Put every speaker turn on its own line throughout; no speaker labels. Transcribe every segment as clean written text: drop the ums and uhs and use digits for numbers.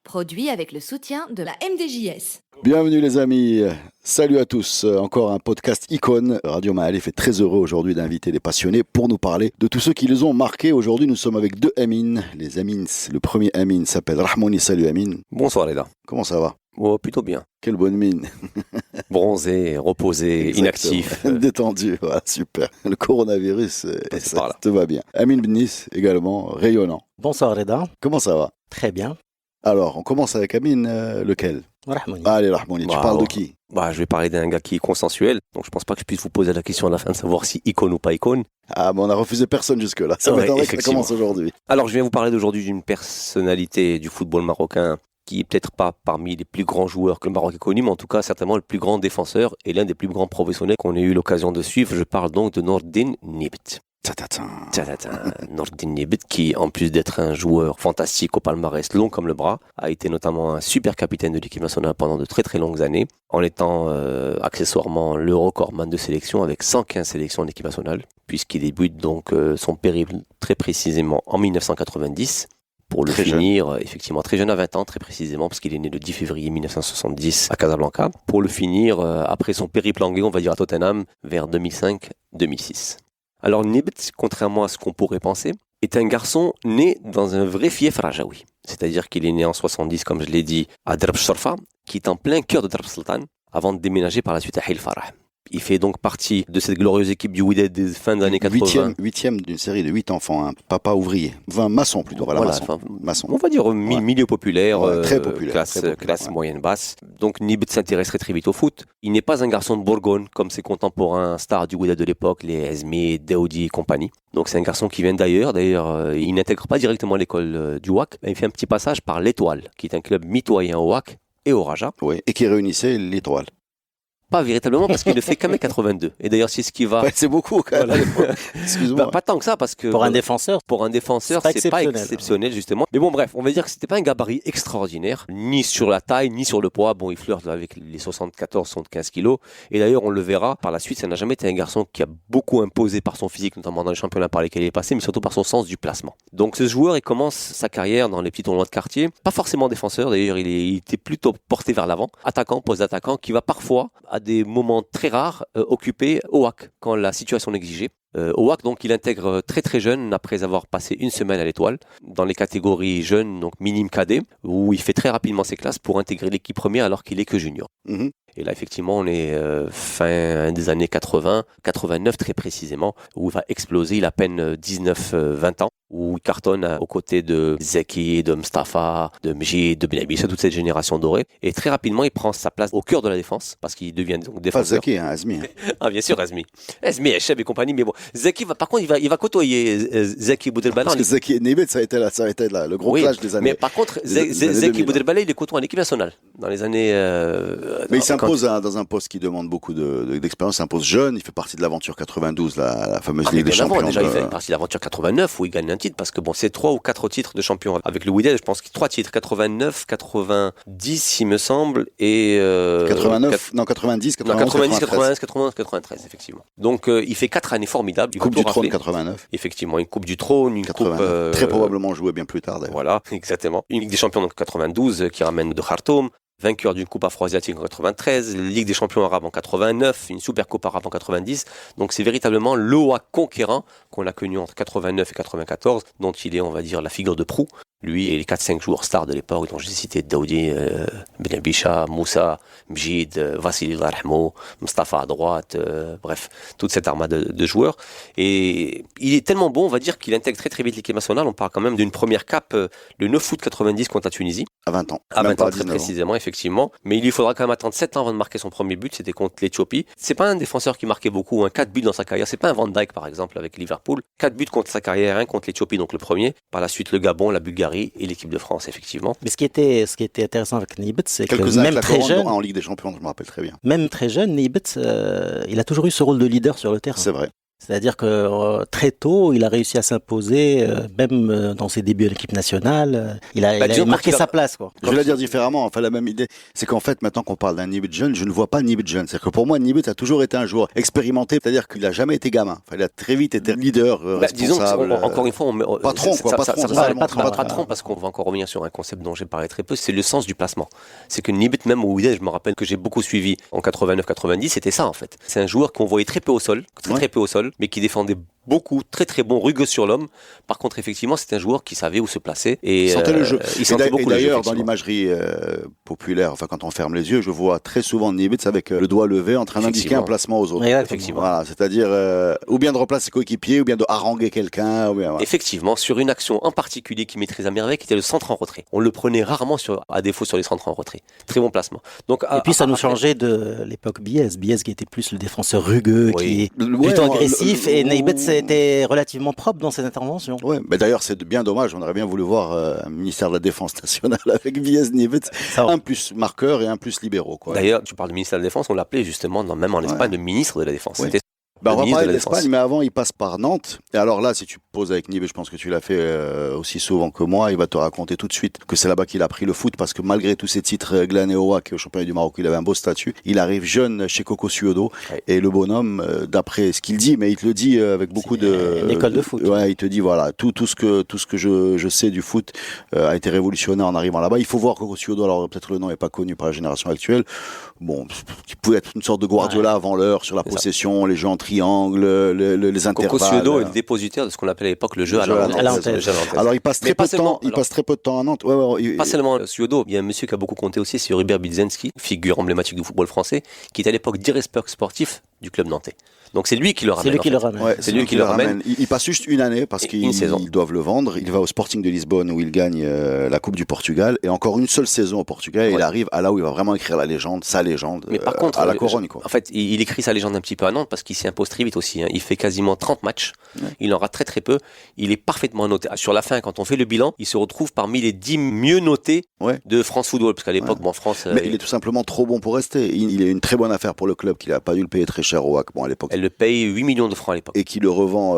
Produit avec le soutien de la MDJS.
Bienvenue les amis, salut à tous, encore un podcast icône. Radio Maalif est très heureux aujourd'hui d'inviter des passionnés pour nous parler de tous ceux qui les ont marqués. Aujourd'hui nous sommes avec deux Amines, les Amines. Le premier Amine s'appelle Rahmouni. Salut Amine.
Bonsoir Reda.
Comment ça va?
Oh, plutôt bien.
Quelle bonne mine.
Bronzé, reposé, inactif.
Détendu, voilà, super. Le coronavirus, ça te va bien. Amine Benis également, rayonnant.
Bonsoir Reda.
Comment ça va?
Très bien.
Alors, on commence avec Amine, lequel?
Rahmouni.
Allez Rahmouni, tu parles de qui?
Je vais parler d'un gars qui est consensuel, donc je pense pas que je puisse vous poser la question à la fin de savoir si icône ou pas icône.
Ah, mais on a refusé personne jusque-là, ça m'étonnerait que ça commence aujourd'hui.
Alors, je viens vous parler d'aujourd'hui d'une personnalité du football marocain qui est peut-être pas parmi les plus grands joueurs que le Maroc ait connu, mais en tout cas certainement le plus grand défenseur et l'un des plus grands professionnels qu'on ait eu l'occasion de suivre. Je parle donc de Nordin Nibt. Nordin Nibt, qui en plus d'être un joueur fantastique au palmarès long comme le bras, a été notamment un super capitaine de l'équipe nationale pendant de très très longues années, en étant accessoirement le recordman de sélection avec 115 sélections en équipe nationale, puisqu'il débute donc son périple très précisément en 1990. Pour le finir, effectivement, très jeune à 20 ans, très précisément, parce qu'il est né le 10 février 1970 à Casablanca. Pour le finir, après son périple anglais, on va dire à Tottenham, vers 2005-2006. Alors Nibt, contrairement à ce qu'on pourrait penser, est un garçon né dans un vrai fief rajaoui. C'est-à-dire qu'il est né en 70, comme je l'ai dit, à Drab Shorfa, qui est en plein cœur de Drab Sultan, avant de déménager par la suite à Hil Farah. Il fait donc partie de cette glorieuse équipe du Wydad des fins des années 80.
Huitième d'une série de 8 enfants, un papa ouvrier. Maçon plutôt, maçon.
On va dire milieu populaire,
très populaire,
classe moyenne basse. Donc Nibt s'intéresserait très vite au foot. Il n'est pas un garçon de Bourgogne comme ses contemporains stars du Wydad de l'époque, les Esmi, Daoudi et compagnie. Donc c'est un garçon qui vient d'ailleurs. D'ailleurs, il n'intègre pas directement l'école du WAC. Il fait un petit passage par l'Étoile, qui est un club mitoyen au WAC et au Raja.
Oui, et qui réunissait l'Étoile.
Pas véritablement, parce qu'il ne fait qu'1m82. Et d'ailleurs, c'est ce qui va...
Ouais, c'est beaucoup, quand même.
Voilà.
Excuse-moi.
Pas tant que ça, parce que...
Pour un défenseur,
c'est pas exceptionnel, justement. Mais bon, bref, on va dire que c'était pas un gabarit extraordinaire, ni sur la taille, ni sur le poids. Bon, il flirte avec les 74-75 kilos. Et d'ailleurs, on le verra par la suite, ça n'a jamais été un garçon qui a beaucoup imposé par son physique, notamment dans les championnats par lesquels il est passé, mais surtout par son sens du placement. Donc, ce joueur, il commence sa carrière dans les petits tournois de quartier. Pas forcément défenseur, d'ailleurs, il était plutôt porté vers l'avant. Attaquant, poste d'attaquant, qui va parfois, à des moments très rares, occupé au WAC quand la situation l'exigeait. Au WAC, donc, il intègre très très jeune, après avoir passé une semaine à l'Étoile, dans les catégories jeunes, donc minime cadet, où il fait très rapidement ses classes pour intégrer l'équipe première alors qu'il est que junior. Mm-hmm. Et là, effectivement, on est fin des années 80, 89 très précisément, où il va exploser. Il a à peine 19-20 ans, où il cartonne aux côtés de Zeki, de Mustafa, de Mjid, de Benabissa, toute cette génération dorée. Et très rapidement, il prend sa place au cœur de la défense, parce qu'il devient donc défenseur.
Pas Zeki, Azmi.
Ah, bien sûr, Azmi. Azmi, Echeb et compagnie, mais bon. Zeki, par contre, il va côtoyer Zeki Boudelbala.
Parce que Zeki et Nibt, ça a été le gros clash des années.
Mais par contre, Zeki Boudelbala, il est côtoyé en équipe nationale, dans les années...
mais il s'impose dans un poste qui demande beaucoup d'expérience, il s'impose jeune, il fait partie de l'aventure 92, la fameuse Ligue des Champions.
Déjà, il fait partie de l'aventure 89, où il gagne un titre, parce que bon, c'est 3 ou 4 titres de champion avec le Wydad, je pense qu'il y a 3 titres, 89, 90, il me semble, et...
90,
93, effectivement. Donc, il fait 4 années formidables.
Coupe du Trône 89.
Effectivement, une Coupe du Trône, une 89. Coupe...
très probablement jouée bien plus tard, d'ailleurs.
Voilà, exactement. Une Ligue des Champions en 92, qui ramène de Khartoum. Vainqueur d'une Coupe afro-asiatique en 93, Ligue des champions arabes en 89, une Super Coupe arabe en 90. Donc c'est véritablement le WAC conquérant qu'on a connu entre 89 et 94, dont il est, on va dire, la figure de proue. Lui et les 4-5 joueurs stars de l'époque, dont j'ai cité Daoudi, Benabisha, Moussa, Mjid, Vassili Rahmo, Mustafa à droite, bref, toute cette armade de joueurs. Et il est tellement bon, on va dire, qu'il intègre très très vite l'équipe nationale. On parle quand même d'une première cape, le 9 août 90 contre la Tunisie.
À 20 ans.
À 20 ans, très précisément, effectivement. Mais il lui faudra quand même attendre 7 ans avant de marquer son premier but. C'était contre l'Éthiopie. C'est pas un défenseur qui marquait beaucoup, 4 buts dans sa carrière. C'est pas un Van Dijk, par exemple, avec Liverpool. 4 buts contre sa carrière, 1 contre l'Éthiopie, donc le premier. Par la suite, le Gabon, la Bulgarie Bulgarie et l'équipe de France, effectivement.
Mais ce qui était intéressant avec Nibet, c'est que
Quelques-uns
même très jeune,
en Ligue des Champions, je me rappelle très bien.
même très jeune, Nibet, il a toujours eu ce rôle de leader sur le terrain.
C'est vrai.
C'est-à-dire que très tôt, il a réussi à s'imposer, même dans ses débuts à l'équipe nationale. Il a marqué sa place, quoi.
Je vais la dire différemment, enfin la même idée, c'est qu'en fait maintenant qu'on parle d'un Nibet jeune, je ne vois pas Nibet jeune. C'est-à-dire que pour moi Nibet a toujours été un joueur expérimenté, c'est-à-dire qu'il a jamais été gamin. Enfin, il a très vite été leader, responsable.
Disons, encore une fois,
patron,
patron, parce qu'on va encore revenir sur un concept dont j'ai parlé très peu, c'est le sens du placement. C'est que Nibet, même au Wydad, je me rappelle que j'ai beaucoup suivi en 89-90, c'était ça en fait. C'est un joueur qu'on voyait très peu au sol, très peu au sol, mais qui défendait beaucoup, très très bon, rugueux sur l'homme. Par contre, effectivement, c'est un joueur qui savait où se placer et
sentait le jeu.
Il sentait beaucoup le jeu.
D'ailleurs, dans l'imagerie populaire, enfin quand on ferme les yeux, je vois très souvent Nibet avec le doigt levé en train d'indiquer un placement aux autres.
Effectivement.
Voilà, c'est-à-dire ou bien de replacer ses coéquipiers, ou bien de haranguer quelqu'un. Voilà.
Effectivement, sur une action en particulier qui maîtrise à merveille, qui était le centre en retrait. On le prenait rarement à défaut sur les centres en retrait. Très bon placement. Donc,
et puis ça nous changeait de l'époque Biez qui était plus le défenseur rugueux, qui est plutôt agressif, et Nibet était relativement propre dans ses interventions.
Ouais, mais d'ailleurs c'est bien dommage, on aurait bien voulu voir un ministère de la Défense nationale avec Biez Nibet, un plus marqueur et un plus libéraux. Quoi.
D'ailleurs, tu parles du ministère de la Défense, on l'appelait justement, même en Espagne, le ministre de la Défense.
Ouais. On va parler d'Espagne, mais avant il passe par Nantes. Et alors là, si tu poses avec Nibet, je pense que tu l'as fait aussi souvent que moi, il va te raconter tout de suite que c'est là-bas qu'il a pris le foot, parce que malgré tous ses titres Glanéoa, qui est au championnat du Maroc, il avait un beau statut. Il arrive jeune chez Coco Suodo, et le bonhomme, d'après ce qu'il dit, mais il te le dit avec beaucoup de...
Une école de foot.
Ouais, il te dit voilà, tout ce que je sais du foot a été révolutionné en arrivant là-bas. Il faut voir Coco Suodo, alors peut-être le nom est pas connu par la génération actuelle. Bon, il pouvait être une sorte de Guardiola avant l'heure sur la possession, les jeux en triangle, les intervalles.
Coco Suodo est le dépositaire de ce qu'on appelait à l'époque le jeu à l'antenne.
Alors il passe très peu de temps à Nantes.
Pas seulement Suodo, il y a un monsieur qui a beaucoup compté aussi, c'est Hubert Bidzensky, figure emblématique du football français, qui était à l'époque directeur sportif du club nantais. Donc c'est lui qui le ramène.
C'est lui qui le ramène. Il passe juste une année parce qu'ils doivent le vendre. Il va au Sporting de Lisbonne où il gagne la Coupe du Portugal, et encore une seule saison au Portugal, et il arrive à là où il va vraiment écrire la légende, sa légende.
Mais par contre,
à la Corogne, quoi.
En fait, il écrit sa légende un petit peu à Nantes parce qu'il s'y impose très vite aussi. Il fait quasiment 30 matchs. Il en rate très très peu. Il est parfaitement noté. Sur la fin, quand on fait le bilan, il se retrouve parmi les 10 mieux notés de France Football, parce qu'à l'époque, France.
Mais il est tout simplement trop bon pour rester. Il est une très bonne affaire pour le club, qu'il n'a pas dû le payer très cher au HAC. Bon, à l'époque.
Elle le paye 8 millions de francs à l'époque.
Et qui le revend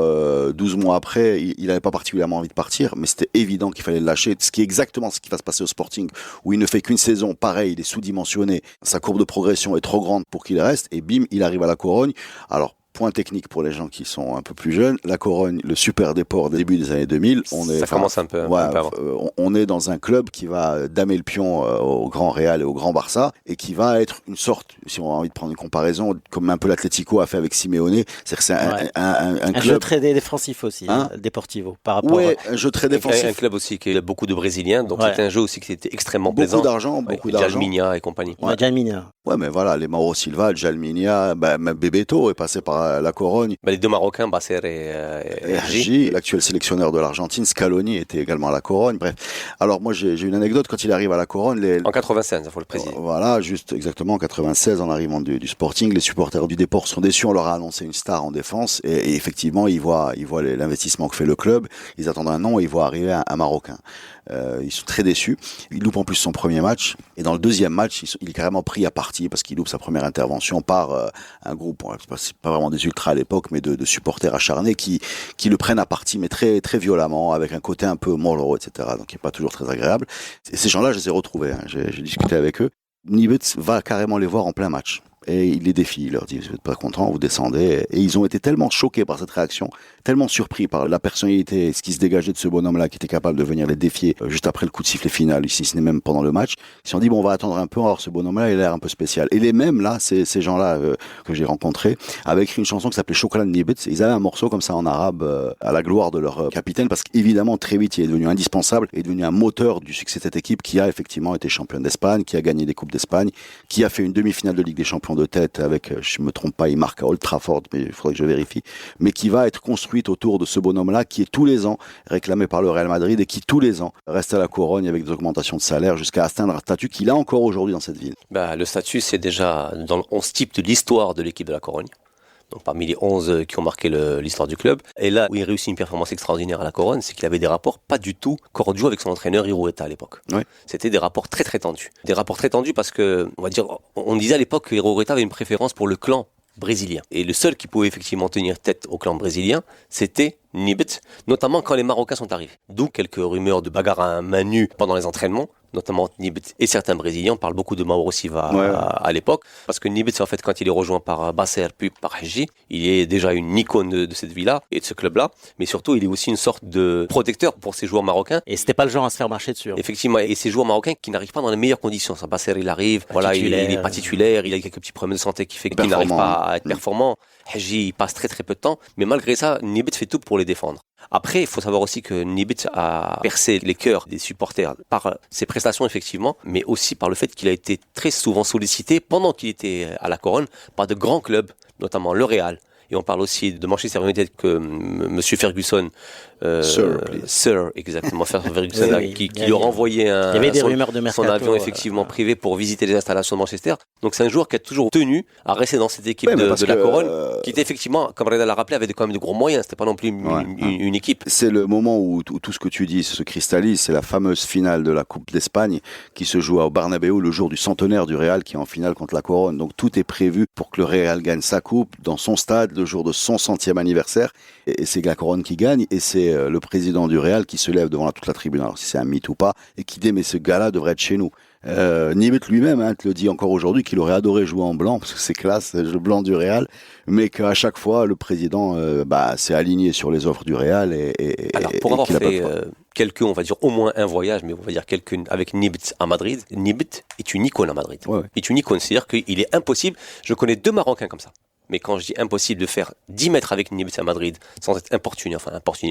12 mois après. Il n'avait pas particulièrement envie de partir, mais c'était évident qu'il fallait le lâcher. Ce qui est exactement ce qui va se passer au Sporting, où il ne fait qu'une saison. Pareil, il est sous-dimensionné. Sa courbe de progression est trop grande pour qu'il reste. Et bim, il arrive à la Corogne. Alors, point technique pour les gens qui sont un peu plus jeunes, la Corogne, le super déport début des années 2000,
ça commence un peu avant.
On est dans un club qui va damer le pion au Grand Real et au Grand Barça, et qui va être une sorte, si on a envie de prendre une comparaison, comme un peu l'Atlético a fait avec Simeone, c'est-à-dire que c'est un club...
jeu très défensif aussi, Deportivo, par rapport
un jeu très défensif.
Un club aussi qui a beaucoup de Brésiliens, donc c'était un jeu aussi qui était extrêmement plaisant.
Beaucoup d'argent.
Jalminha et compagnie.
Jalminha.
Ouais, mais voilà, les Mauro Silva, Jalminha, même Bebeto est passé par la Corogne.
Les deux Marocains, Basser et
J. L'actuel sélectionneur de l'Argentine, Scaloni, était également à la Corogne. Bref. Alors moi, j'ai une anecdote quand il arrive à la Corogne.
En 96, il faut le préciser.
Voilà, juste exactement en 96, en arrivant du Sporting, les supporters du Déport sont déçus. On leur a annoncé une star en défense, et effectivement, ils voient l'investissement que fait le club. Ils attendent un nom, et ils voient arriver un Marocain. Ils sont très déçus. Il loupe en plus son premier match, et dans le deuxième match, il est carrément pris à partie parce qu'il loupe sa première intervention par un groupe, c'est pas vraiment des ultras à l'époque, mais de supporters acharnés qui le prennent à partie, mais très très violemment, avec un côté un peu mollo, etc. Donc il n'est pas toujours très agréable. Et ces gens-là, je les ai retrouvés. J'ai discuté avec eux. Nibet va carrément les voir en plein match. Et il les défie, il leur dit, vous n'êtes pas contents, vous descendez. Et ils ont été tellement choqués par cette réaction, tellement surpris par la personnalité et ce qui se dégageait de ce bonhomme-là, qui était capable de venir les défier juste après le coup de sifflet final, si ce n'est même pendant le match. Ils se sont dit, bon, on va attendre un peu, alors ce bonhomme-là, il a l'air un peu spécial. Et les mêmes, là, ces gens-là que j'ai rencontrés, avaient écrit une chanson qui s'appelait Chocolat de Nibet. Ils avaient un morceau comme ça en arabe, à la gloire de leur capitaine, parce qu'évidemment, très vite, il est devenu indispensable, il est devenu un moteur du succès de cette équipe, qui a effectivement été championne d'Espagne, qui a gagné des Coupes d'Espagne, qui a fait une demi-finale de Ligue des Champions de tête avec, je me trompe pas, il marque à Old Trafford, mais il faudrait que je vérifie, mais qui va être construite autour de ce bonhomme-là, qui est tous les ans réclamé par le Real Madrid, et qui tous les ans reste à la Corogne avec des augmentations de salaire jusqu'à atteindre un statut qu'il a encore aujourd'hui dans cette ville.
Le statut, c'est déjà dans le 11 type de l'histoire de l'équipe de la Corogne. Donc parmi les 11 qui ont marqué l'histoire du club. Et là où il réussit une performance extraordinaire à la Corogne, c'est qu'il avait des rapports pas du tout cordiaux avec son entraîneur Irureta à l'époque.
Ouais.
C'était des rapports très très tendus. Des rapports très tendus parce que, on disait à l'époque que Irureta avait une préférence pour le clan brésilien. Et le seul qui pouvait effectivement tenir tête au clan brésilien, c'était Nibet, notamment quand les Marocains sont arrivés. D'où quelques rumeurs de bagarre à main nue pendant les entraînements, notamment Nibet et certains Brésiliens. On parle beaucoup de Mauro Silva à l'époque, parce que Nibet, en fait, quand il est rejoint par Basser puis par Hedji, il est déjà une icône de cette ville-là et de ce club-là, mais surtout, il est aussi une sorte de protecteur pour ces joueurs marocains.
Et c'était pas le genre à se faire marcher dessus.
Effectivement, et ces joueurs marocains qui n'arrivent pas dans les meilleures conditions. Ça, Basser, il arrive, voilà, il est pas titulaire, il a quelques petits problèmes de santé qui fait qu'il n'arrive pas à être performant. Hedji, il passe très très peu de temps, mais malgré ça, Nibet fait tout pour les défendre. Après, il faut savoir aussi que Nibet a percé les cœurs des supporters par ses prestations, effectivement, mais aussi par le fait qu'il a été très souvent sollicité pendant qu'il était à la Corogne par de grands clubs, notamment le Real. Et on parle aussi de Manchester United que Monsieur Ferguson, Sir, exactement, Ferguson, qui lui a renvoyé son avion effectivement privé pour visiter les installations de Manchester. Donc c'est un joueur qui a toujours tenu à rester dans cette équipe de la Corogne, qui était effectivement, comme Reda l'a rappelé, avait quand même de gros moyens. C'était pas non plus une équipe.
C'est le moment où tout ce que tu dis se cristallise. C'est la fameuse finale de la Coupe d'Espagne qui se joue au Bernabéu le jour du centenaire du Real qui est en finale contre la Corogne. Donc tout est prévu pour que le Real gagne sa coupe dans son stade le jour de son 100e anniversaire. Et c'est la Corogne qui gagne et c'est le président du Real qui se lève devant toute la tribune, alors si c'est un mythe ou pas, et qui dit mais ce gars-là devrait être chez nous. Nibet lui-même te le dit encore aujourd'hui qu'il aurait adoré jouer en blanc parce que c'est classe, le blanc du Real, mais qu'à chaque fois le président s'est aligné sur les offres du Real
alors pour avoir fait quelques, on va dire au moins un voyage, mais on va dire quelqu'un avec Nibet à Madrid, Nibet est une icône à Madrid. Ouais. Est une icône, c'est-à-dire qu'il est impossible. Je connais 2 Marocains comme ça. Mais quand je dis impossible de faire 10 mètres avec Nibet à Madrid sans être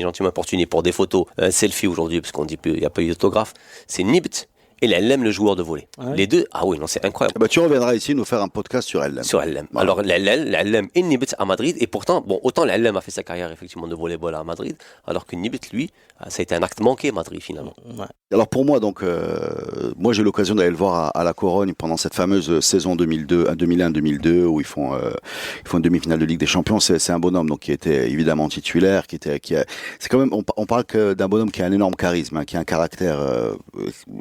gentiment importuné pour des photos, un selfie aujourd'hui, parce qu'on dit qu'il n'y a pas eu d'autographe, c'est Nibet et l'LM, le joueur de volley. Ouais. Les deux, c'est incroyable.
Tu reviendras ici nous faire un podcast sur LM.
Sur LM. Voilà. Alors, l'LM et Nibet à Madrid, et pourtant, autant l'LM a fait sa carrière effectivement de volleyball à Madrid, alors que Nibet, lui, ça a été un acte manqué à Madrid finalement.
Ouais. Alors pour moi, moi j'ai eu l'occasion d'aller le voir à la Corogne pendant cette fameuse saison 2001-2002 où ils font une demi-finale de Ligue des Champions. C'est un bonhomme donc qui était évidemment titulaire, c'est quand même, on parle d'un bonhomme qui a un énorme charisme, qui a un caractère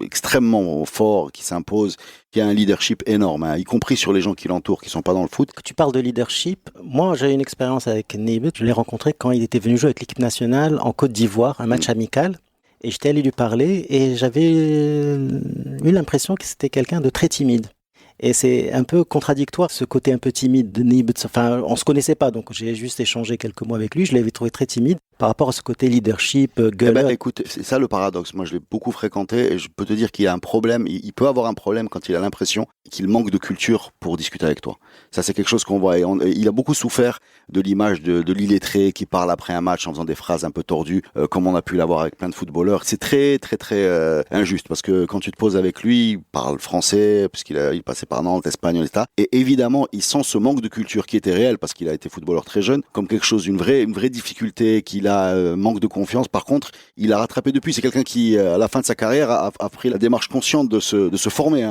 extrêmement fort, qui s'impose, qui a un leadership énorme, y compris sur les gens qui l'entourent, qui sont pas dans le foot.
Tu parles de leadership. Moi, j'ai une expérience avec Nibet. Je l'ai rencontré quand il était venu jouer avec l'équipe nationale en Côte d'Ivoire, un match amical. Et j'étais allé lui parler et j'avais eu l'impression que c'était quelqu'un de très timide. Et c'est un peu contradictoire, ce côté un peu timide de Nibet. Enfin, on se connaissait pas, donc j'ai juste échangé quelques mots avec lui. Je l'avais trouvé très timide par rapport à ce côté leadership, gueuleur.
Écoute, c'est ça le paradoxe. Moi, je l'ai beaucoup fréquenté et je peux te dire qu'il a un problème. Il peut avoir un problème quand il a l'impression qu'il manque de culture pour discuter avec toi. Ça, c'est quelque chose qu'on voit. Il a beaucoup souffert de l'image de l'illettré qui parle après un match en faisant des phrases un peu tordues, comme on a pu l'avoir avec plein de footballeurs. C'est très, très, très injuste parce que quand tu te poses avec lui, il parle français, parce il passait par Nantes, espagnol, etc. Et évidemment, il sent ce manque de culture qui était réel parce qu'il a été footballeur très jeune, comme quelque chose, une vraie difficulté, qu'il a manque de confiance. Par contre, il a rattrapé depuis. C'est quelqu'un qui, à la fin de sa carrière, a pris la démarche consciente de se former.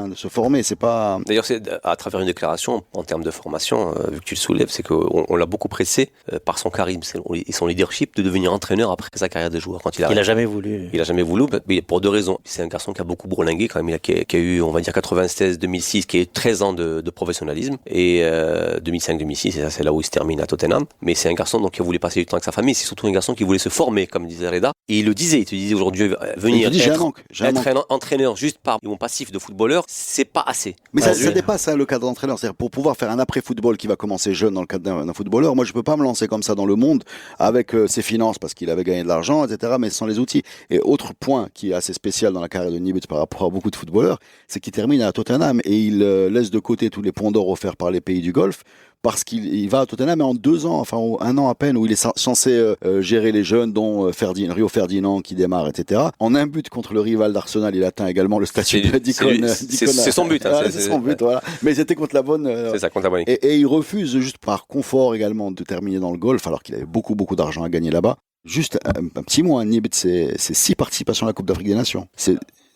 C'est pas.
D'ailleurs, c'est à travers une déclaration en termes de formation, vu que tu le soulèves, c'est qu'on l'a beaucoup pressé par son charisme et son leadership de devenir entraîneur après sa carrière de joueur. Quand il a jamais voulu. Il a jamais voulu, mais pour 2 raisons. C'est un garçon qui a beaucoup bourlingué quand même, qui a eu, on va dire 96, 2006, qui a eu 13 ans de professionnalisme et 2005-2006, c'est là où il se termine à Tottenham. Mais c'est un garçon donc qui voulait passer du temps avec sa famille. C'est surtout un garçon qui voulait se former, comme disait Reda. Et il te disait aujourd'hui venir être un entraîneur juste par mon passif de footballeur, c'est pas assez.
Mais ça dépasse le cadre d'entraîneur. C'est-à-dire pour pouvoir faire un après-football qui va commencer jeune dans le cadre d'un footballeur, moi je peux pas me lancer comme ça dans le monde avec ses finances parce qu'il avait gagné de l'argent, etc. mais sans les outils. Et autre point qui est assez spécial dans la carrière de Nibet par rapport à beaucoup de footballeurs, c'est qu'il termine à Tottenham et il laisse de côté tous les ponts d'or offerts par les pays du Golfe parce qu'il va à Tottenham, mais en 2 ans, enfin 1 an à peine, où il est censé gérer les jeunes, dont Rio Ferdinand qui démarre, etc. En un but contre le rival d'Arsenal, il atteint également le statut d'icône.
C'est son but.
C'est son but, voilà. Mais c'était contre la bonne.
C'est ça, contre la bonne équipe.
Et il refuse, juste par confort également, de terminer dans le golf, alors qu'il avait beaucoup d'argent à gagner là-bas. Juste un petit mot, Nibet, c'est 6 participations à la Coupe d'Afrique des Nations.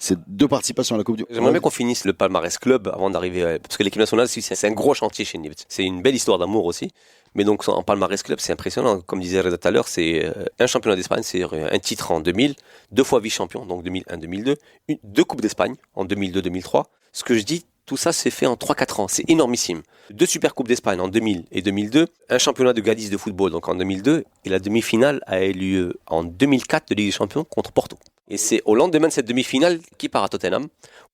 C'est 2 participations à la Coupe du Monde.
J'aimerais bien qu'on finisse le palmarès club avant d'arriver, parce que l'équipe nationale, c'est un gros chantier chez Nibet. C'est une belle histoire d'amour aussi. Mais donc en palmarès club, c'est impressionnant. Comme disait Reda tout à l'heure, c'est un championnat d'Espagne, c'est un titre en 2000, 2 fois vice-champion, donc 2001-2002, 2 Coupes d'Espagne en 2002-2003. Ce que je dis, tout ça s'est fait en 3-4 ans, c'est énormissime. 2 Super Coupes d'Espagne en 2000 et 2002, un championnat de Galice de football donc en 2002, et la demi-finale a eu lieu en 2004 de Ligue des Champions contre Porto. Et c'est au lendemain de cette demi-finale qu'il part à Tottenham,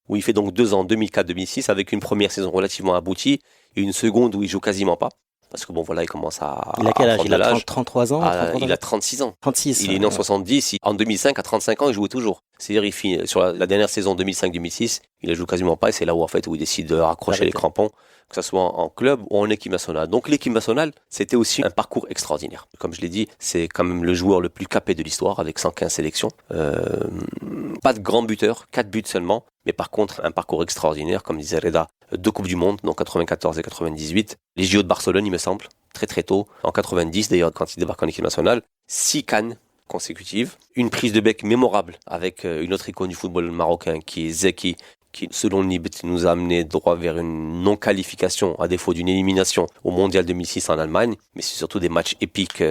où il fait donc 2 ans, 2004-2006, avec une première saison relativement aboutie, et une seconde où il joue quasiment pas. Parce que bon, voilà, il commence à.
Il a quel âge ? Il a 33 ans
il a 36 ans.
36.
Il est né en 70. En 2005, à 35 ans, il jouait toujours. C'est-à-dire, il finit sur la dernière saison 2005-2006, il ne joue quasiment pas. Et c'est là où, en fait, où il décide de raccrocher les crampons, que ce soit en club ou en équipe nationale. Donc, l'équipe nationale, c'était aussi un parcours extraordinaire. Comme je l'ai dit, c'est quand même le joueur le plus capé de l'histoire, avec 115 sélections. Pas de grand buteur, 4 buts seulement. Mais par contre, un parcours extraordinaire, comme disait Reda, 2 Coupes du Monde, donc 94 et 98. Les JO de Barcelone, il me semble, très très tôt. En 90, d'ailleurs, quand il débarque en équipe nationale. 6 cannes consécutives. Une prise de bec mémorable avec une autre icône du football marocain qui est Zeki, qui, selon Nibet, nous a amené droit vers une non-qualification, à défaut d'une élimination au Mondial 2006 en Allemagne. Mais c'est surtout des matchs épiques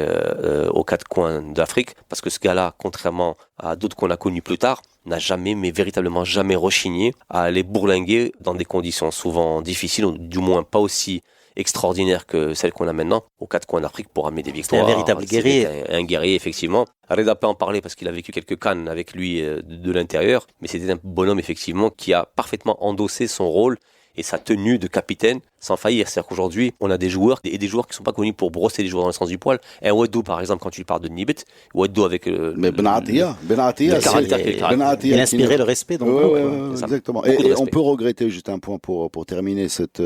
aux 4 coins d'Afrique, parce que ce gars-là, contrairement à d'autres qu'on a connus plus tard, n'a jamais, mais véritablement jamais rechigné à aller bourlinguer dans des conditions souvent difficiles, ou du moins pas aussi extraordinaires que celles qu'on a maintenant aux 4 coins d'Afrique pour amener des victoires.
C'est un véritable guerrier.
Un guerrier, effectivement. Reda peut en parler parce qu'il a vécu quelques cannes avec lui de l'intérieur, mais c'était un bonhomme, effectivement, qui a parfaitement endossé son rôle et sa tenue de capitaine sans faillir. C'est-à-dire qu'aujourd'hui, on a des joueurs qui ne sont pas connus pour brosser les joueurs dans le sens du poil. Un Oueddou, par exemple, quand tu parles de Nibet, Oueddou avec
mais Benatia,
il a inspiré le respect. Donc,
exactement. Et on peut regretter, juste un point pour terminer cette...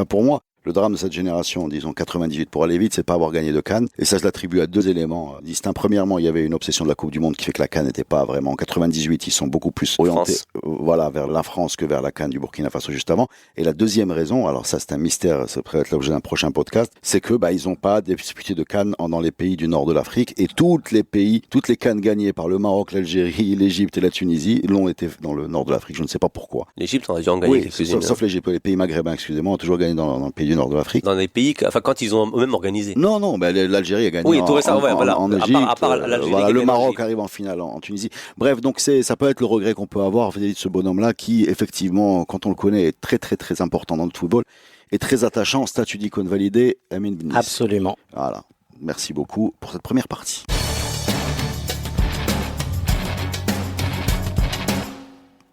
pour moi, le drame de cette génération, disons 98 pour aller vite, c'est pas avoir gagné de CAN. Et ça, je l'attribue à 2 éléments distincts. Premièrement, il y avait une obsession de la Coupe du Monde qui fait que la CAN n'était pas vraiment. En 98, ils sont beaucoup plus orientés vers la France que vers la CAN du Burkina Faso juste avant. Et la deuxième raison, alors ça c'est un mystère, ça pourrait être l'objet d'un prochain podcast, c'est que ils n'ont pas disputé de CAN dans les pays du nord de l'Afrique. Et toutes les CAN gagnées par le Maroc, l'Algérie, l'Égypte et la Tunisie l'ont été dans le nord de l'Afrique. Je ne sais pas pourquoi.
L'Égypte, on a dû en gagner quelques-unes.
Sauf l'Égypte, les pays maghrébins, excusez-moi, ont toujours gagné dans le pays du nord de l'Afrique.
Dans des pays, quand ils ont eux-mêmes organisé.
Non, l'Algérie a gagné en Égypte. À part l'Algérie, le Maroc arrive en finale en Tunisie. Bref, donc ça peut être le regret qu'on peut avoir vis-à-vis de ce bonhomme-là qui, effectivement, quand on le connaît, est très très très important dans le football et très attachant. Statut d'icône validé, Amine Bennis.
Absolument.
Voilà. Merci beaucoup pour cette première partie.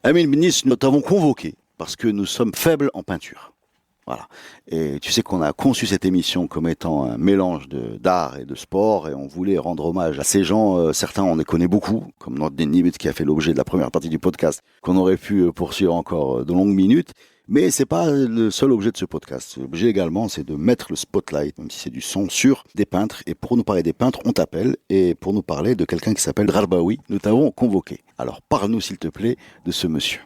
Amine Bennis, nous t'avons convoqué parce que nous sommes faibles en peinture. Voilà. Et tu sais qu'on a conçu cette émission comme étant un mélange d'art et de sport et on voulait rendre hommage à ces gens. Certains, on les connaît beaucoup, comme notre Nibet qui a fait l'objet de la première partie du podcast, qu'on aurait pu poursuivre encore de longues minutes. Mais c'est pas le seul objet de ce podcast. L'objet également, c'est de mettre le spotlight, même si c'est du son, sur des peintres. Et pour nous parler des peintres, on t'appelle. Et pour nous parler de quelqu'un qui s'appelle Rarbaoui, nous t'avons convoqué. Alors parle-nous, s'il te plaît, de ce monsieur.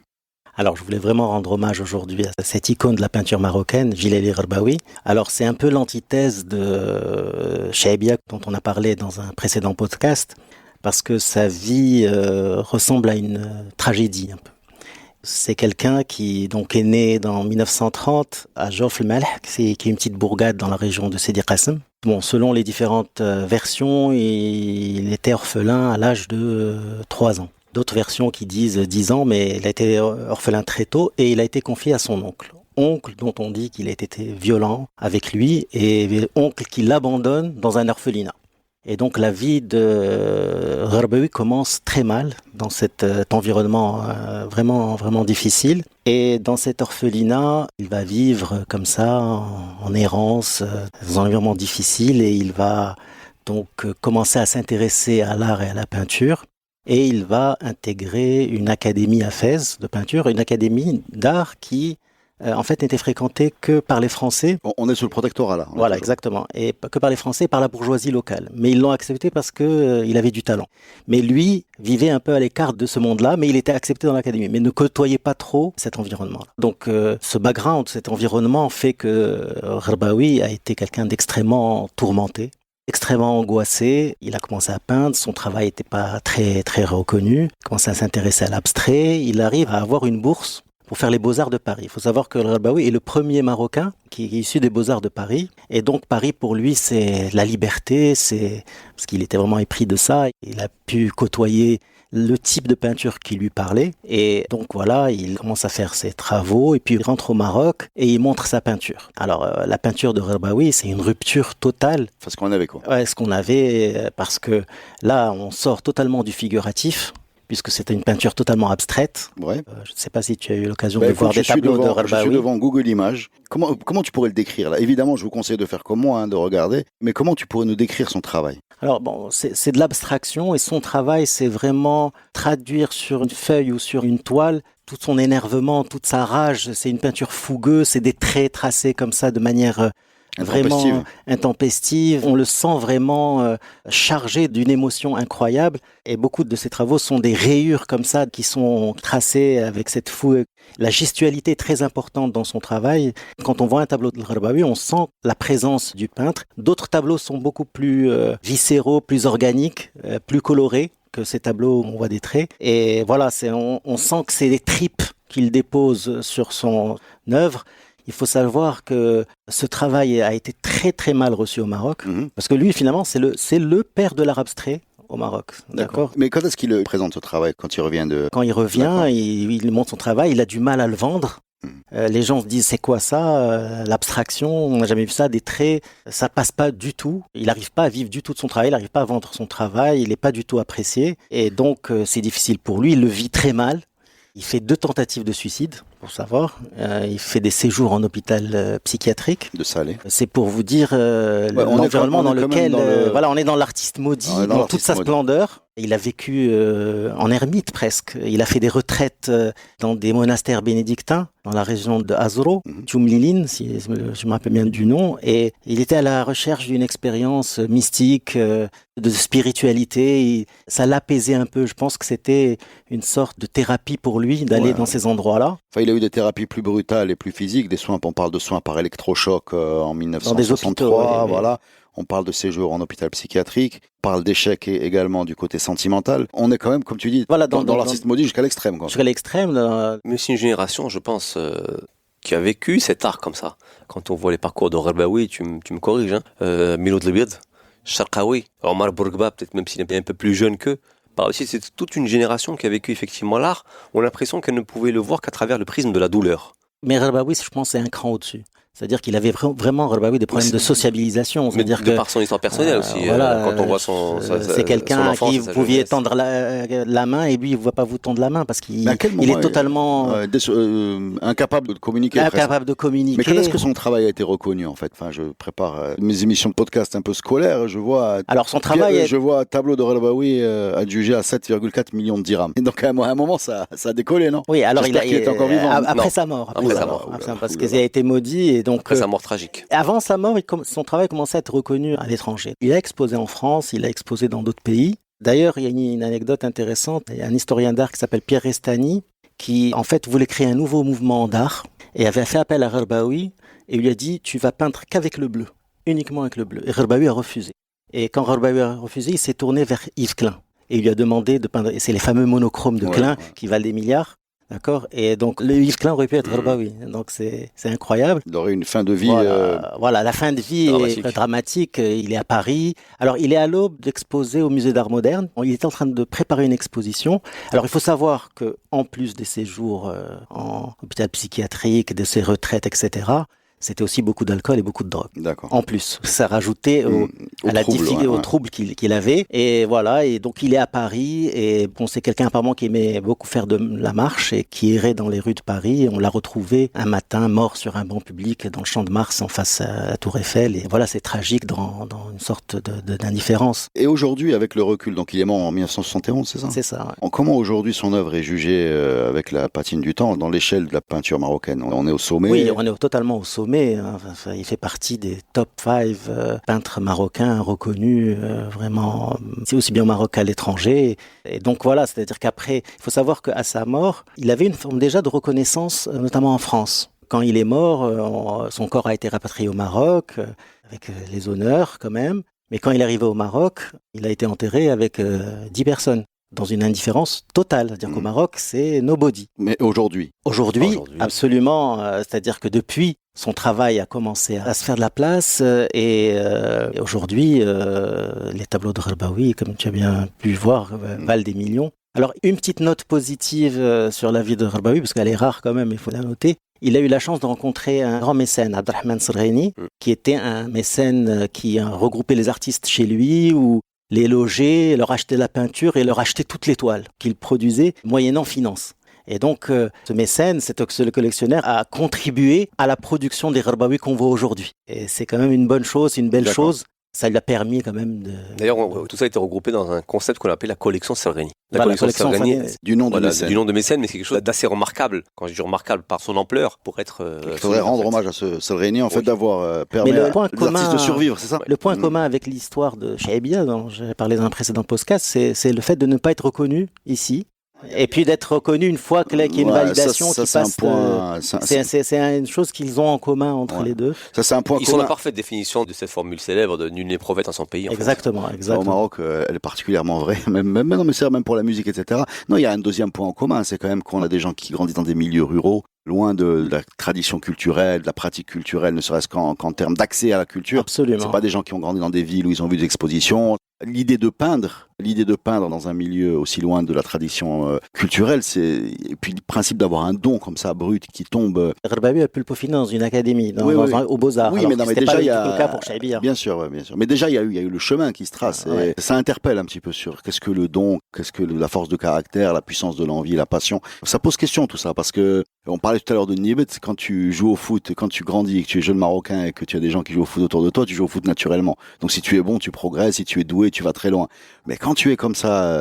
Alors, je voulais vraiment rendre hommage aujourd'hui à cette icône de la peinture marocaine, Djilali Rarbaoui. Alors, c'est un peu l'antithèse de Chaibia, dont on a parlé dans un précédent podcast, parce que sa vie ressemble à une tragédie un peu. C'est quelqu'un qui donc est né dans 1930 à Jof el Malh, qui est une petite bourgade dans la région de Sidi Qassem. Bon, selon les différentes versions, il était orphelin à l'âge de 3 ans. D'autres versions qui disent 10 ans, mais il a été orphelin très tôt et il a été confié à son oncle. Oncle dont on dit qu'il a été violent avec lui et oncle qui l'abandonne dans un orphelinat. Et donc la vie de Rarbaoui commence très mal dans cet environnement vraiment difficile. Et dans cet orphelinat, il va vivre comme ça, en errance, dans un environnement difficile et il va donc commencer à s'intéresser à l'art et à la peinture. Et il va intégrer une académie à Fès de peinture, une académie d'art qui, en fait, n'était fréquentée que par les Français.
On est sous le protectorat, là.
Voilà, exactement. Et que par les Français et par la bourgeoisie locale. Mais ils l'ont accepté parce qu'il avait du talent. Mais lui vivait un peu à l'écart de ce monde-là, mais il était accepté dans l'académie, mais ne côtoyait pas trop cet environnement-là. Donc, ce background, cet environnement fait que Rarbaoui a été quelqu'un d'extrêmement tourmenté. extrêmement angoissé. Il a commencé à peindre, son travail n'était pas très, très reconnu. Il a commencé à s'intéresser à l'abstrait. Il arrive à avoir une bourse pour faire les Beaux-Arts de Paris. Il faut savoir que Al-Gharbaoui est le premier Marocain qui est issu des Beaux-Arts de Paris. Et donc Paris, pour lui, c'est la liberté, parce qu'il était vraiment épris de ça. Il a pu côtoyer le type de peinture qui lui parlait. Et donc voilà, il commence à faire ses travaux et puis il rentre au Maroc et il montre sa peinture. Alors la peinture de Al-Gharbaoui, c'est une rupture totale.
Enfin, ce qu'on avait quoi.
Ouais, ce qu'on avait, parce que là, on sort totalement du figuratif, puisque c'était une peinture totalement abstraite.
Ouais.
Je ne sais pas si tu as eu l'occasion de voir des tableaux de Al-Gharbaoui.
Je suis devant Google Images. Comment tu pourrais le décrire là? Évidemment, je vous conseille de faire comme moi, de regarder. Mais comment tu pourrais nous décrire son travail?
Alors bon, c'est de l'abstraction et son travail, c'est vraiment traduire sur une feuille ou sur une toile tout son énervement, toute sa rage. C'est une peinture fougueuse, c'est des traits tracés comme ça de manière vraiment intempestive. On le sent vraiment chargé d'une émotion incroyable. Et beaucoup de ses travaux sont des rayures comme ça qui sont tracées avec cette fougue. La gestualité est très importante dans son travail. Quand on voit un tableau de Al-Gharbaoui, on sent la présence du peintre. D'autres tableaux sont beaucoup plus viscéraux, plus organiques, plus colorés que ces tableaux où on voit des traits. Et voilà, on sent que c'est des tripes qu'il dépose sur son œuvre. Il faut savoir que ce travail a été très très mal reçu au Maroc, parce que lui finalement c'est le père de l'art abstrait au Maroc. D'accord.
Mais quand est-ce qu'il présente ce travail? Quand il revient de...
Quand il revient, il montre son travail, il a du mal à le vendre. Les gens se disent c'est quoi ça, l'abstraction, on n'a jamais vu ça, des traits, ça passe pas du tout. Il n'arrive pas à vivre du tout de son travail, il n'arrive pas à vendre son travail, il n'est pas du tout apprécié. Et donc c'est difficile pour lui, il le vit très mal. Il fait 2 tentatives de suicide, pour savoir. Il fait des séjours en hôpital psychiatrique.
De Salé.
C'est pour vous dire l'environnement dans lequel... Voilà, on est dans l'artiste maudit, dans toute sa splendeur. Il a vécu en ermite presque. Il a fait des retraites dans des monastères bénédictins, dans la région de Azro, Tchoumliline, si je me rappelle bien du nom. Et il était à la recherche d'une expérience mystique, de spiritualité. Ça l'apaisait un peu. Je pense que c'était une sorte de thérapie pour lui d'aller dans ces endroits-là.
Enfin, il a eu des thérapies plus brutales et plus physiques, des soins. On parle de soins par électrochoc en 1963. Dans des hôpitaux, voilà. On parle de séjours en hôpital psychiatrique, on parle d'échecs également du côté sentimental. On est quand même, comme tu dis, dans l'artiste maudit jusqu'à l'extrême.
Jusqu'à l'extrême.
Mais c'est une génération, je pense, qui a vécu cet art comme ça. Quand on voit les parcours de Al-Gharbaoui, tu me corriges, Milod Lebiad, Charqaoui, Omar Bourgba, peut-être même s'il est un peu plus jeune qu'eux. Aussi, c'est toute une génération qui a vécu effectivement l'art. On a l'impression qu'elle ne pouvait le voir qu'à travers le prisme de la douleur.
Mais Al-Gharbaoui, je pense, c'est un cran au-dessus. C'est-à-dire qu'il avait vraiment Al-Gharbaoui des problèmes de sociabilisation.
C'est-à-dire par son histoire personnelle aussi. Quand on voit
c'est quelqu'un à qui vous pouviez tendre la main et lui, il ne va pas vous tendre la main parce qu'il est totalement...
incapable de communiquer.
Incapable de communiquer.
Mais quand est-ce que son travail a été reconnu en fait? Enfin, je prépare mes émissions de podcast un peu scolaires. Je vois tableau de Al-Gharbaoui adjugé à 7,4 millions de dirhams. Et donc à un moment, ça a décollé, non?
Oui, alors il
est encore vivant.
Après sa mort. Parce qu'il a été maudit. Donc,
après sa mort tragique.
Avant sa mort, son travail commençait à être reconnu à l'étranger. Il a exposé en France, il a exposé dans d'autres pays. D'ailleurs, il y a une anecdote intéressante. Il y a un historien d'art qui s'appelle Pierre Restani qui, en fait, voulait créer un nouveau mouvement d'art et avait fait appel à Al-Gharbaoui et lui a dit « Tu vas peindre qu'avec le bleu, uniquement avec le bleu ». Et Al-Gharbaoui a refusé. Et quand Al-Gharbaoui a refusé, il s'est tourné vers Yves Klein et il lui a demandé de peindre. Et c'est les fameux monochromes de Klein qui valent des milliards. D'accord. Et donc, le Yves Klein aurait pu être Al-Gharbaoui. Donc, c'est incroyable.
Il aurait une fin de vie...
Voilà, la fin de vie est dramatique. Il est à Paris. Alors, il est à l'aube d'exposer au Musée d'Art Moderne. Il est en train de préparer une exposition. Alors, il faut savoir qu'en plus des séjours en hôpital psychiatrique, de ses retraites, etc., c'était aussi beaucoup d'alcool et beaucoup de drogue.
D'accord.
En plus, ça rajoutait au trouble qu'il avait. Et voilà, et donc il est à Paris. Et bon, c'est quelqu'un apparemment qui aimait beaucoup faire de la marche et qui errait dans les rues de Paris. Et on l'a retrouvé un matin mort sur un banc public dans le Champ de Mars en face à la Tour Eiffel. Et voilà, c'est tragique dans une sorte d'indifférence.
Et aujourd'hui, avec le recul, donc il est mort en 1971, c'est ça?
C'est ça. Ouais.
Comment aujourd'hui son œuvre est jugée avec la patine du temps dans l'échelle de la peinture marocaine? On est au sommet?
Oui, on est totalement au sommet. Enfin, il fait partie des top 5 peintres marocains reconnus vraiment, c'est aussi bien au Maroc qu'à l'étranger. Et donc voilà, c'est-à-dire qu'après, il faut savoir qu'à sa mort, il avait une forme déjà de reconnaissance, notamment en France. Quand il est mort, son corps a été rapatrié au Maroc, avec les honneurs quand même. Mais quand il est arrivé au Maroc, il a été enterré avec 10 personnes, dans une indifférence totale. C'est-à-dire qu'au Maroc, c'est nobody.
Mais aujourd'hui,
absolument. C'est-à-dire que depuis, son travail a commencé à se faire de la place et aujourd'hui, les tableaux de Gharbaoui, comme tu as bien pu voir, valent des millions. Alors, une petite note positive sur la vie de Gharbaoui, parce qu'elle est rare quand même, il faut la noter. Il a eu la chance de rencontrer un grand mécène, Abdelrahman Sergheni, qui était un mécène qui regroupait les artistes chez lui, ou les logeait, leur achetait la peinture et leur achetait toutes les toiles qu'il produisait, moyennant finance. Et donc, ce mécène, ce collectionneur, a contribué à la production des Gharbaoui qu'on voit aujourd'hui. Et c'est quand même une bonne chose, une belle chose. Ça lui a permis quand même de...
D'ailleurs, tout ça a été regroupé dans un concept qu'on appelle la collection Sergheni.
La collection Sergheni, du nom de mécène.
Du nom de mécène, mais c'est quelque chose d'assez remarquable. Quand je dis remarquable, par son ampleur, pour être...
Il faudrait rendre hommage à ce Sergheni, en fait, d'avoir permis aux artistes de survivre, c'est ça?
Le point commun avec l'histoire de Chaibia, dont j'ai parlé dans un précédent podcast, c'est le fait de ne pas être reconnu ici. Et puis d'être reconnu une fois qu'il y a une validation qui passe. C'est une chose qu'ils ont en commun entre les deux.
Ça, c'est un point
commun. Ils sont la parfaite définition de cette formule célèbre de nul n'est prophète en son pays.
Exactement.
Au Maroc, elle est particulièrement vraie. Même pour la musique, etc. Non, il y a un deuxième point en commun. C'est quand même qu'on a des gens qui grandissent dans des milieux ruraux, loin de la tradition culturelle, de la pratique culturelle, ne serait-ce qu'en termes d'accès à la culture.
Absolument.
C'est pas des gens qui ont grandi dans des villes où ils ont vu des expositions. L'idée de peindre dans un milieu aussi loin de la tradition culturelle, et puis le principe d'avoir un don comme ça, brut, qui tombe.
Gharbaoui a pu le peaufiner dans une académie, aux Beaux-Arts.
Oui, mais déjà, il y a...
le cas pour Chaibia.
Bien sûr. Mais déjà, il y a eu le chemin qui se trace. Et ça interpelle un petit peu sur qu'est-ce que le don, qu'est-ce que la force de caractère, la puissance de l'envie, la passion. Ça pose question, tout ça, parce que on parlait tout à l'heure de Nibet, quand tu joues au foot, quand tu grandis et que tu es jeune marocain et que tu as des gens qui jouent au foot autour de toi, tu joues au foot naturellement. Donc si tu es bon, tu progresses, si tu es doué, tu vas très loin. Mais quand tu es comme ça,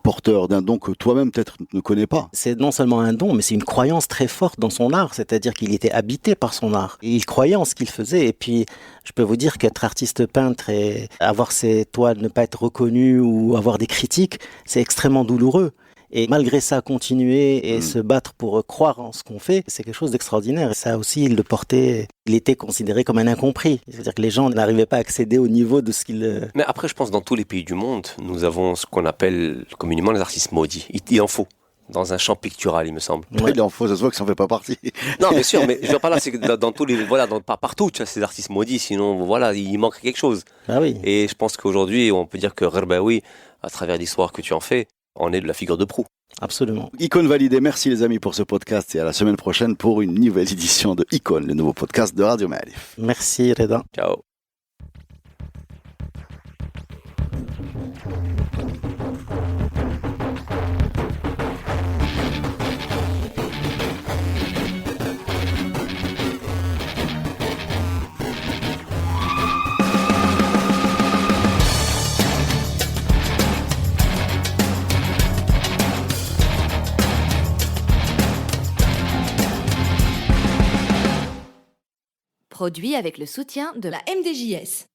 porteur d'un don que toi-même peut-être ne connais pas.
C'est non seulement un don, mais c'est une croyance très forte dans son art, c'est-à-dire qu'il était habité par son art. Et il croyait en ce qu'il faisait. Et puis, je peux vous dire qu'être artiste peintre et avoir ses toiles ne pas être reconnues ou avoir des critiques, c'est extrêmement douloureux. Et malgré ça, continuer et se battre pour croire en ce qu'on fait, c'est quelque chose d'extraordinaire. Et ça aussi, il était considéré comme un incompris. C'est-à-dire que les gens n'arrivaient pas à accéder au niveau de ce qu'il...
Mais après, je pense que dans tous les pays du monde, nous avons ce qu'on appelle communément les artistes maudits. Il en faut. Dans un champ pictural, il me semble.
Ouais. Il en faut, ça se voit que ça en fait pas partie.
Non, bien sûr, mais je veux pas là, c'est que dans tous les, pas partout, tu as ces artistes maudits, sinon, il manque quelque chose.
Ah oui.
Et je pense qu'aujourd'hui, on peut dire que Gharbaoui, à travers l'histoire que tu en fais, on est de la figure de proue.
Absolument.
Icône validée, merci les amis pour ce podcast et à la semaine prochaine pour une nouvelle édition de Icône, le nouveau podcast de Radio Maalif.
Merci Reda.
Ciao.
Produit avec le soutien de la MDJS.